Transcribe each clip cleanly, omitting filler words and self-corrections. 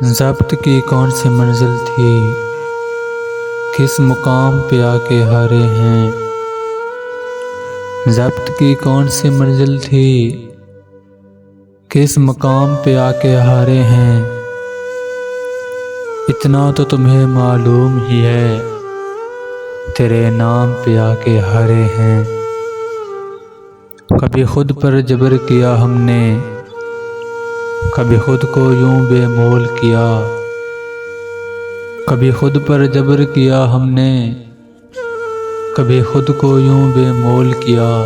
ضبط کی کون سی منزل تھی، کس مقام پہ آ کے ہارے ہیں۔ ضبط کی کون سی منزل تھی، کس مقام پہ آ کے ہارے ہیں۔ اتنا تو تمہیں معلوم ہی ہے، تیرے نام پہ آ کے ہارے ہیں۔ کبھی خود پر جبر کیا ہم نے، کبھی خود کو یوں بے مول کیا۔ کبھی خود پر جبر کیا ہم نے، کبھی خود کو یوں بے مول کیا۔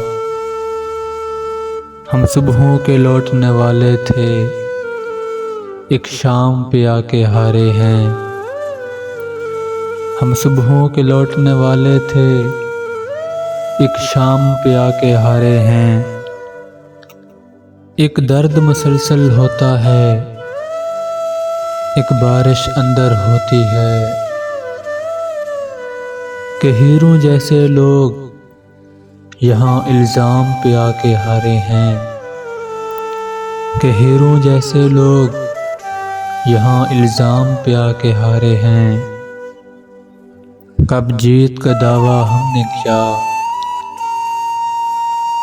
ہم صبحوں کے لوٹنے والے تھے، ایک شام پہ آ کے ہارے ہیں۔ ہم صبحوں کے لوٹنے والے تھے، ایک شام پہ آ کے ہارے ہیں۔ ایک درد مسلسل ہوتا ہے، ایک بارش اندر ہوتی ہے، کہ ہیروں جیسے لوگ یہاں الزام پہ آ کے ہارے ہیں۔ کہ ہیروں جیسے لوگ یہاں الزام پہ آ کے ہارے ہیں۔ کب جیت کا دعویٰ ہم نے کیا،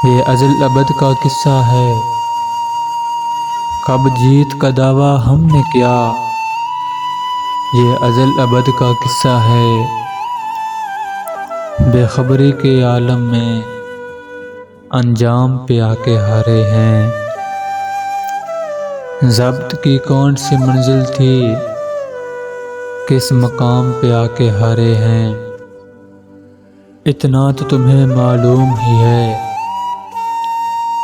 یہ ازل ابد کا قصہ ہے۔ کب جیت کا دعویٰ ہم نے کیا، یہ ازل ابد کا قصہ ہے۔ بے خبری کے عالم میں انجام پہ آ کے ہارے ہیں۔ ضبط کی کون سی منزل تھی، کس مقام پہ آ کے ہارے ہیں۔ اتنا تو تمہیں معلوم ہی ہے،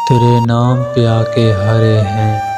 تیرے نام پہ آ کے ہارے ہیں۔